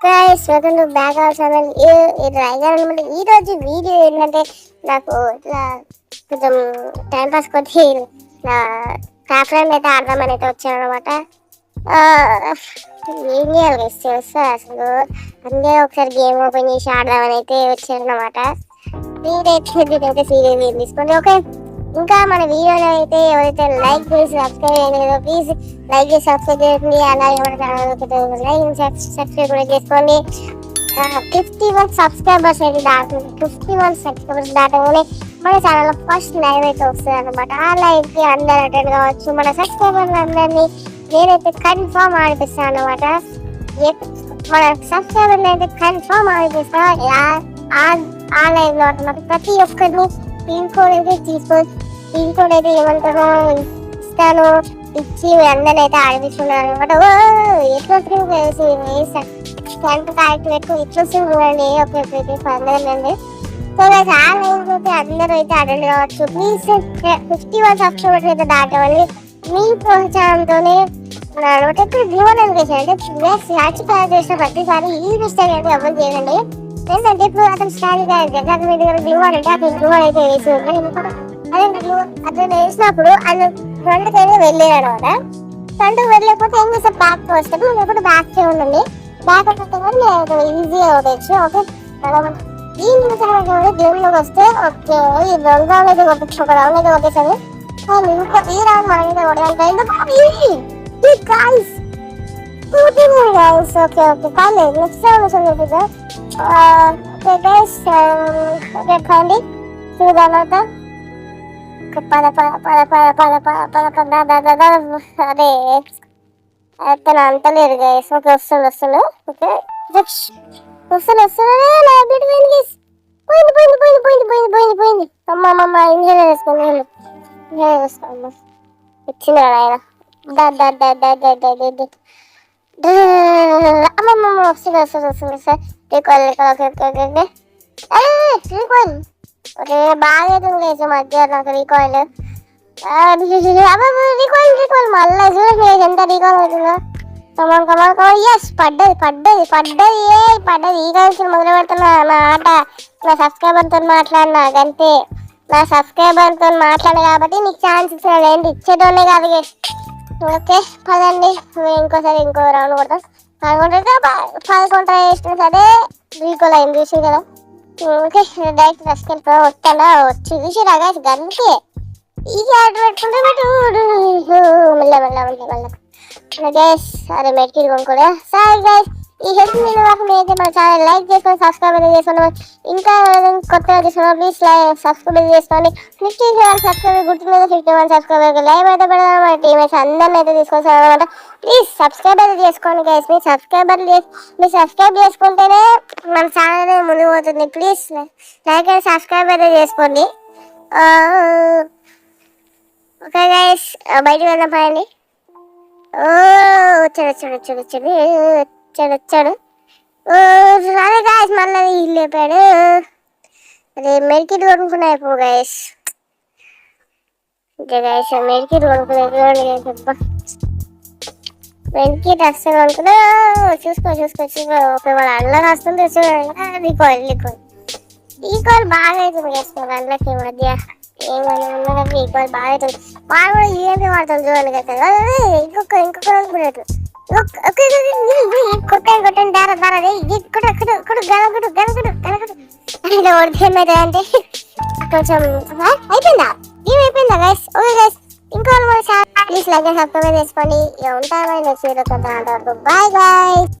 Guys welcome to back our channel. ఇది రైగర్ అనమాట. ఈ రోజు వీడియో ఏంటంటే నాకు ఇట్లా కొంచెం టైం పాస్ కొద్ది నా క్రాఫ్ట్ ల్యాండ్ అయితే ఆడదామని అయితే వచ్చాను అనమాట. ఏం చేయాలి గైస్ చేస్తా అసలు అందరూ ఒకసారి గేమ్ ఓపెన్ చేసి ఆడదామని అయితే వచ్చాను అనమాట. మీరైతే సీరియల్ తీసుకోండి ఓకే. ఇంకా మన వీడియోలో అయితే ఎవరైతే లైక్ చేసి సబ్స్క్రైబ్ చేయలేదో ప్లీజ్ లైక్ చేసి సబ్స్క్రైబ్ చేయండి. అలాగే మన ఛానల్ లైక్ సబ్స్క్రైబ్ కూడా చేసుకోండి. 51 సబ్స్క్రైబర్స్ అయితే దాటుతుంది. 51 సబ్స్క్రైబర్స్ దాటగానే మన ఛానల్లో ఫస్ట్ లైవ్ అయితే వస్తుంది అనమాట. ఆ లైవ్కి అందరూ అటెండ్ కావచ్చు. మన సబ్స్క్రైబర్లు అందరినీ నేనైతే కన్ఫర్మ్ ఆడిపిస్తాను అనమాట. మన సబ్స్క్రైబర్ని అయితే కన్ఫర్మ్ ఆడిపిస్తా. ఆ లైవ్లో అనమాట. ప్రతి ఒక్కరిని పిన్ కోడ్ అయితే తీసుకొని పిన్ కోడ్ అయితే ఏమంటారో ఇస్తాను ఇచ్చి అందరిని అయితే ఆడిపిస్తున్నాను అనమాట. ఎట్లా పెట్టుకుని ఇట్లా చూడండి ఓకే అందరండి. సో ఆ లైవ్ అయితే అందరూ అయితే అటెండ్ కావచ్చు. ప్లీజ్ 51 సబ్స్క్రైబర్స్ అయితే దాటవండి. మీ ప్రోత్సాహంతోనే అనమాట. ఇప్పుడు గ్లూవన్ ఎడ్యుకేషన్ అంటే స్క్రాచ్ తయారు చేసిన ప్రతిసారి ఈ మిస్టేక్ అయితే ఎవరు చేయండి. ఏంటంటే ఇప్పుడు అతను స్టారీ గ్లూవన్ అంటే అతను గ్లూవన్ అయితే వేసి ఉంటాడు. అదే అతను వేసినప్పుడు అది ఫ్రంట్కైనా వెళ్ళాడు అనమాట. ఫ్రంట్కి వెళ్ళకపోతే ఏం చేస్తే బ్యాక్ వస్తాడు. లేకపోతే బ్యాక్ ఉండండి. బ్యాక్ వస్తే కానీ ఈజీగా అవ్వచ్చు ఓకే. ఈ నిమిషం గేమ్లోకి వస్తే ఓకే ఈ 2 రౌండ్ అయితే కొట్టచ్చు. ఒక రౌండ్ అయితే కొట్టేసాను. ఈ రౌండ్ మనం అయితే కొట్టాలి గాయ్స్. ఓకే కాలేదు నెక్స్ట్ రౌండ్ వస్తుంది. ఓకే గైస్ ఓకే కాండి చూడాలట. అదే అతను అంటలేరు గైస్. ఓకే వస్తుండు ఓకే వస్తుంది పోయింది. అమ్మ ఇంజనీర్ వేసుకోండి వచ్చినాడు ఆయన. అమ్మమ్మ వస్తుంది సార్ రీకాల్ ఓకే బాగా అవుతుంది మధ్య నాకు రీకాల్. రీకాల్ మళ్ళీ చూడండి ఎంత రీకాల్ అవుతుందో. ఎస్ పడ్డది ఈ కలిసి మొదలు పెడుతున్నా నా ఆట. నా సబ్స్క్రైబర్తో మాట్లాడినా అంతే. నా సబ్స్క్రైబర్తో మాట్లాడు కాబట్టి నీకు ఛాన్స్ ఇచ్చినాడు. ఏంటి ఇచ్చేటోనే కాదు. ఓకే పదండి ఇంకోసారి ఇంకో రౌండ్ కొడతాం. 11 వేసిన సరే రీకాల్ అయింది చూసి కదా. ఓకే డైరెక్ట్ తీసుకెళ్ళిపో వస్తాడా వచ్చి చూసి రాగా గంటే ఈ ఆర్డర్ పెట్టుకుంటే మెల్ల గైస్ అరే మెడికిట్ కొనుక్కోలే సరే గైస్. ఈ హెల్ప్ మీద అయితే మన ఛానల్ లైక్ చేసుకొని సబ్స్క్రైబ్ అయితే చేసుకోండి. ఇంకా కొత్తగా చేసుకున్నాం ప్లీజ్ సబ్స్క్రైబ్ చేసుకోండి. 57 సబ్స్క్రైబర్ గుర్తులేదు. 51 సబ్స్క్రైబర్ లైవ్ అయితే పెడదాం. మన టీమ్ అయితే అందరిని అయితే తీసుకొస్తాం అనమాట. ప్లీజ్ సబ్స్క్రైబ్ అయితే చేసుకోండి గైస్. మీరు సబ్స్క్రైబ్ చేసుకుంటేనే మన ఛానల్ ముందుకు పోతుంది. ప్లీజ్ లైక్ అండ్ సబ్స్క్రైబ్ అయితే చేసుకోండి ఓకే గైస్. బయటకు వెళ్దాం పదండి. వచ్చాడు అదే గాయస్ మళ్ళీ ఇల్లు లేపాడు. అదే మెడికిట్ కొనుక్కున్నా అయిపో గాయస్. ఇంకా గాయస్ మెడికిట్ కొనుక్కున్నాయి మెడికిట్ అస్సలు కొనుక్కున్నా. చూసుకో ఓకే వాళ్ళ అల్లకి వస్తుంది చూడండి. రీకాల్ బాగా అవుతుంది గాయస్ వాళ్ళ అల్లకి ఈ మధ్య. ఏమన్నా రీకాల్ బాగా అవుతుంది. వాళ్ళు కూడా ఈఎంపీ వాడతాం చూడండి కదా. ఇంకొక కొట్టండి ఏమైతే అంటే కొంచెం అయిపోయిందా ఏమైపోయిందా గైస్. ఓకే గైస్ ఇంకో ప్లీజ్ లైక్ అండ్ సబ్స్క్రైబ్ చేసుకోండి. ఉంటామని నెక్స్ట్ వీడియో బాయ్ గాయ్స్.